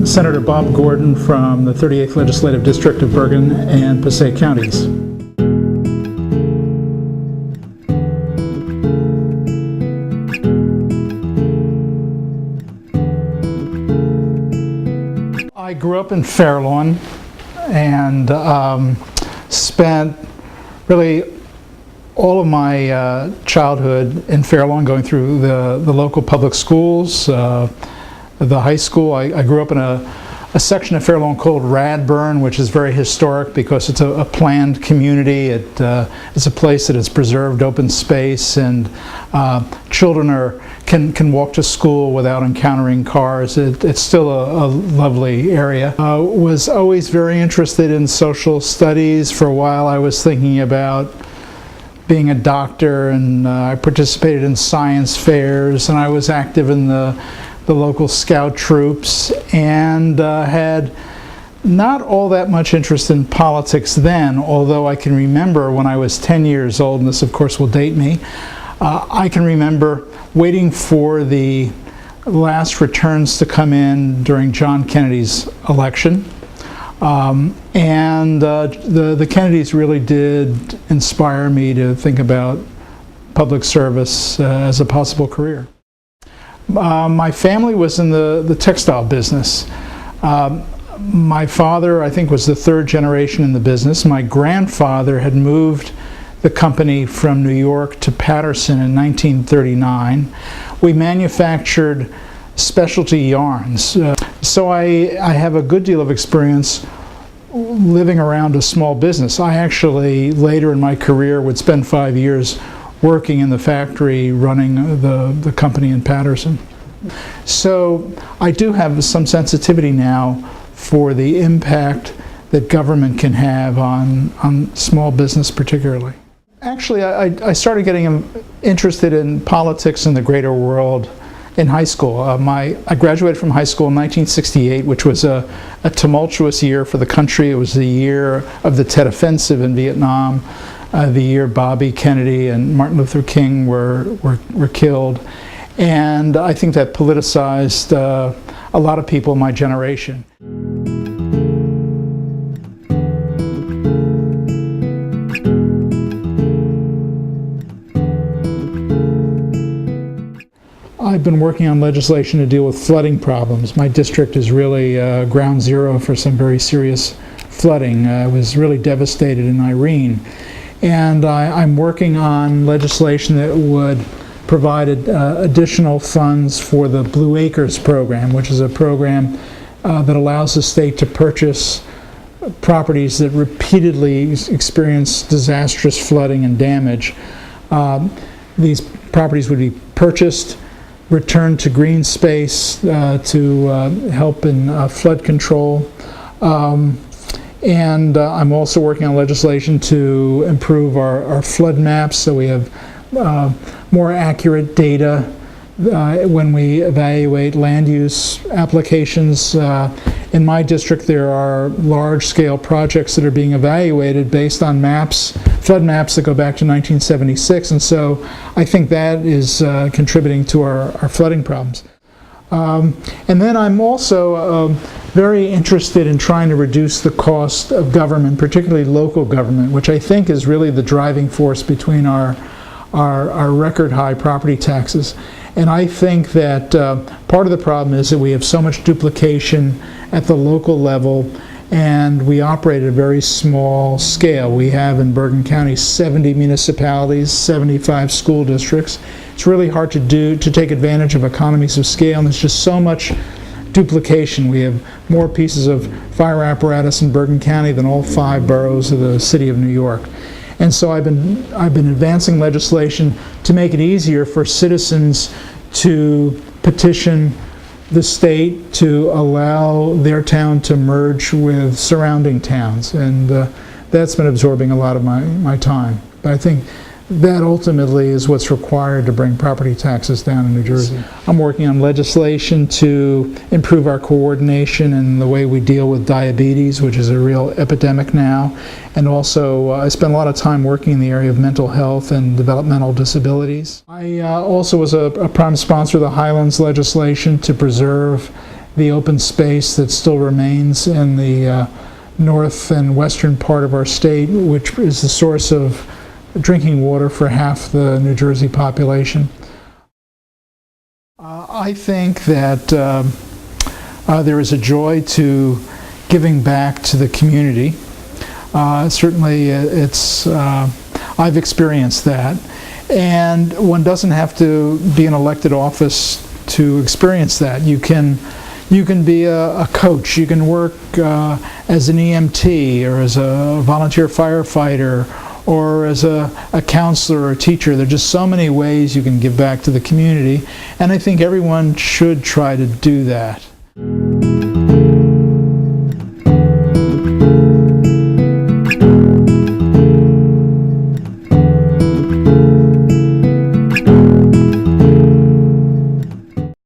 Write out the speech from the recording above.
Senator Bob Gordon from the 38th Legislative District of Bergen and Passaic counties. I grew up in Fairlawn and spent really all of my childhood in Fairlawn, going through the local public schools, the high school. I grew up in a section of Fairlawn called Radburn, which is very historic because it's a planned community. It's a place that has preserved open space, and children can walk to school without encountering cars. It's still a lovely area. Was always very interested in social studies. For a while I was thinking about being a doctor, and I participated in science fairs, and I was active in the local scout troops, and had not all that much interest in politics then, although I can remember when I was 10 years old, and this of course will date me, I can remember waiting for the last returns to come in during John Kennedy's election. The Kennedys really did inspire me to think about public service as a possible career. My family was in the textile business. My father, I think, was the third generation in the business. My grandfather had moved the company from New York to Paterson in 1939. We manufactured specialty yarns. So I have a good deal of experience living around a small business. I actually, later in my career, would spend 5 years working in the factory running the company in Paterson. So I do have some sensitivity now for the impact that government can have on small business particularly. Actually, I started getting interested in politics in the greater world in high school. I graduated from high school in 1968, which was a tumultuous year for the country. It was the year of the Tet Offensive in Vietnam, the year Bobby Kennedy and Martin Luther King were killed. And I think that politicized a lot of people in my generation. I've been working on legislation to deal with flooding problems. My district is really ground zero for some very serious flooding. It was really devastated in Irene. And I'm working on legislation that would provide additional funds for the Blue Acres program, which is a program that allows the state to purchase properties that repeatedly experience disastrous flooding and damage. These properties would be purchased, returned to green space to help in flood control. And I'm also working on legislation to improve our flood maps, so we have more accurate data when we evaluate land use applications. In my district, there are large-scale projects that are being evaluated based on maps, flood maps that go back to 1976, and so I think that is contributing to our flooding problems. And then I'm also very interested in trying to reduce the cost of government, particularly local government, which I think is really the driving force between our record high property taxes. And I think that part of the problem is that we have so much duplication at the local level, and we operate at a very small scale. We have in Bergen County 70 municipalities, 75 school districts. It's really hard to take advantage of economies of scale, and there's just so much duplication. We have more pieces of fire apparatus in Bergen County than all 5 boroughs of the city of New York. And so I've been advancing legislation to make it easier for citizens to petition the state to allow their town to merge with surrounding towns, and that's been absorbing a lot of my time. But I think that ultimately is what's required to bring property taxes down in New Jersey. I'm working on legislation to improve our coordination in the way we deal with diabetes, which is a real epidemic now. And also, I spent a lot of time working in the area of mental health and developmental disabilities. I also was a prime sponsor of the Highlands legislation to preserve the open space that still remains in the north and western part of our state, which is the source of drinking water for half the New Jersey population. I think that there is a joy to giving back to the community. Certainly I've experienced that. And one doesn't have to be in elected office to experience that. You can be a coach, you can work as an EMT or as a volunteer firefighter or as a counselor or a teacher. There are just so many ways you can give back to the community, and I think everyone should try to do that.